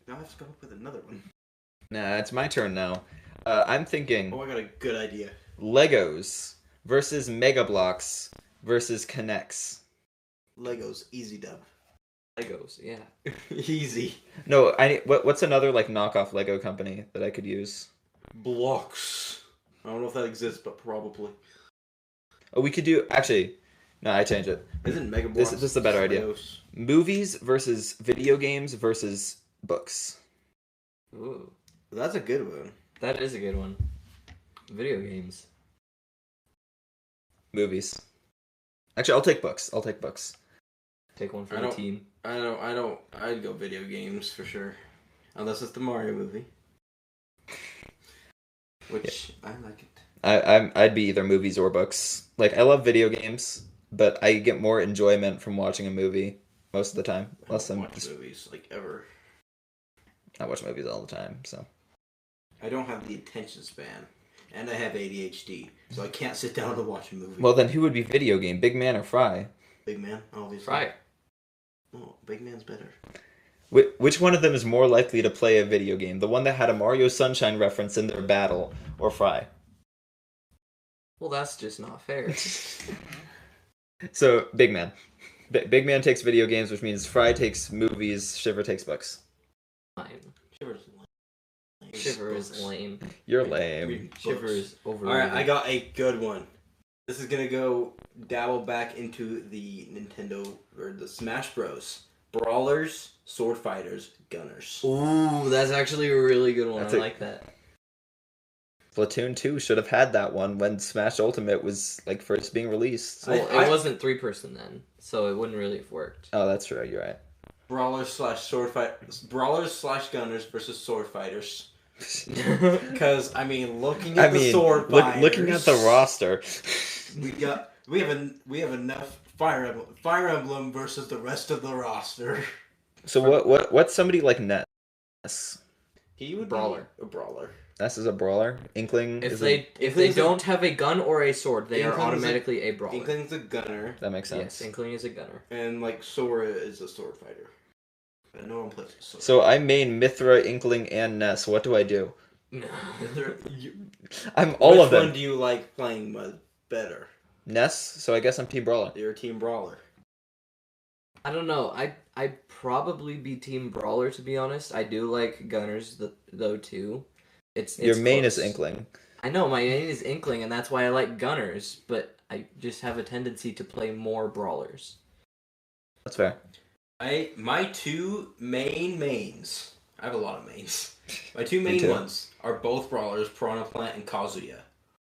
Now I have to come up with another one. Nah, it's my turn now. I'm thinking Oh, I got a good idea. Legos versus Mega Bloks versus Connects. Legos, easy dub. Legos, yeah. Easy. No, what's another like knockoff Lego company that I could use? Blocks. I don't know if that exists, but probably. Oh, we could do actually. No, I changed it. Isn't Mega This Bloks? is a better idea. Legos? Movies versus video games versus books. Ooh, That's a good one. that is a good one. Video games. Movies. Actually, I'll take books. Take one for I the don't- team. I'd go video games for sure. Unless it's the Mario movie. Which, I like it. I'd be either movies or books. Like I love video games, but I get more enjoyment from watching a movie most of the time. I Less don't than watch movies, like, ever. I watch movies all the time, so. I don't have the attention span. And I have ADHD, so I can't sit down to watch a movie. Well, then who would be video game? Big Man or Fry? Big Man, obviously. Right. Oh, Big Man's better. Which one of them is more likely to play a video game? The one that had a Mario Sunshine reference in their battle, or Fry? Well, that's just not fair. So, Big Man. Big Man takes video games, which means Fry takes movies, Shiver takes books. Fine. Shiver's lame. Shiver is lame. You're lame. Read Shiver books. is overrated. Alright, I got a good one. This is gonna go dabble back into the Nintendo or the Smash Bros. Brawlers, sword fighters, gunners. Ooh, that's actually a really good one. That's I a- like that. Splatoon 2 should have had that one when Smash Ultimate was like first being released. Well, I- it wasn't 3-person then, so it wouldn't really have worked. Oh, that's true. You're right. Brawlers slash gunners versus sword fighters. Because looking at the sword fighters, looking at the roster. we have enough Fire Emblem versus the rest of the roster. So what's somebody like Ness? He would Brawler. be a brawler. Ness is a brawler. Inkling If is they Inkling's a- don't have a gun or a sword, they are Inkling's a- automatically a brawler. Inkling's a gunner, that makes sense. Yes, Inkling is a gunner. and Sora is a sword fighter. But no one plays sword. So I main Mithra, Inkling, and Ness. What do I do? I'm all Which of them. one do you like playing better? Ness. So I guess I'm Team Brawler. You're a team brawler. I don't know. I'd probably be Team Brawler, to be honest. I do like gunners though too. It's Your main close. is Inkling. I know my main is Inkling, and that's why I like gunners. But I just have a tendency to play more brawlers. That's fair. My two mains. I have a lot of mains. My two Me main too. ones are both brawlers, Piranha Plant and Kazuya.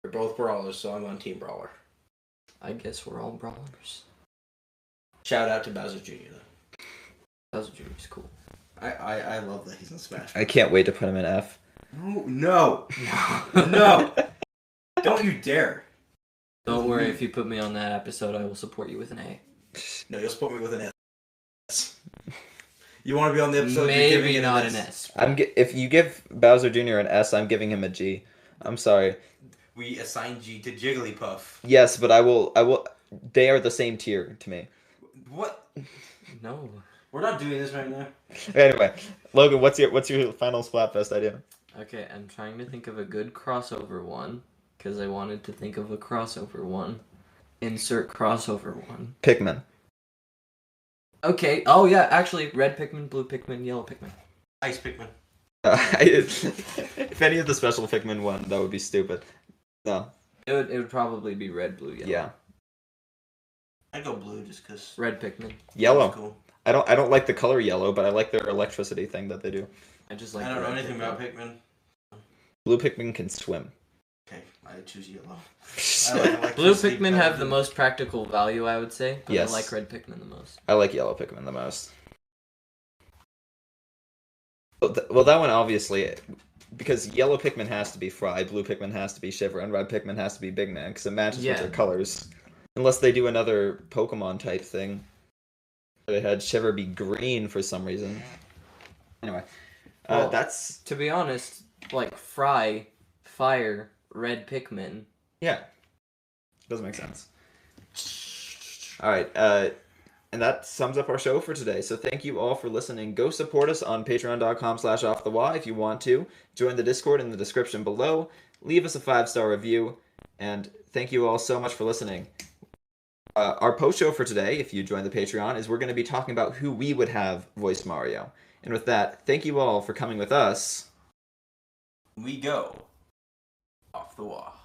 They're both brawlers, so I'm on Team Brawler. I guess we're all brawlers. Shout out to Bowser Jr. though. Bowser Jr. is cool. I love that he's in Smash. I can't wait to put him in F. No. No. Don't you dare. Don't worry, if you put me on that episode, I will support you with an A. No, you'll support me with an S. You want to be on the episode? you're giving Maybe it not an S. If you give Bowser Jr. an S, I'm giving him a G. I'm sorry. We assign G to Jigglypuff. Yes, but I will. They are the same tier to me. What? No. We're not doing this right now. Anyway, Logan, what's your final Splatfest idea? Okay, I'm trying to think of a good crossover one, because I wanted to think of a crossover one. Insert crossover one. Pikmin. Okay, oh yeah, actually, red Pikmin, blue Pikmin, yellow Pikmin. Ice Pikmin. If any of the special Pikmin won, that would be stupid. No. It would probably be red, blue, yellow. Yeah. I go blue just because. Red Pikmin. Yellow. Cool. I don't like the color yellow, but I like their electricity thing that they do. I just like I don't know red anything Pikmin. about Pikmin. Blue Pikmin can swim. Okay, I choose yellow. Blue Pikmin have the most practical value, I would say, but Yes. I like red Pikmin the most. I like yellow Pikmin the most. Well, that one obviously, because yellow Pikmin has to be Fry, blue Pikmin has to be Shiver, and red Pikmin has to be Big Man because it matches Yeah. with their colors. Unless they do another Pokemon type thing. They had Shiver be green for some reason. Anyway, Well, that's To be honest, like Fry, Fire, red Pikmin. yeah, doesn't make sense. All right, and that sums up our show for today. So thank you all for listening. Go support us on patreon.com/offthewall if you want to. Join the Discord in the description below. Leave us a 5-star review. And thank you all so much for listening. Our post show for today, if you join the Patreon, is we're going to be talking about who we would have voice Mario. And with that, thank you all for coming with us. We go off the wall.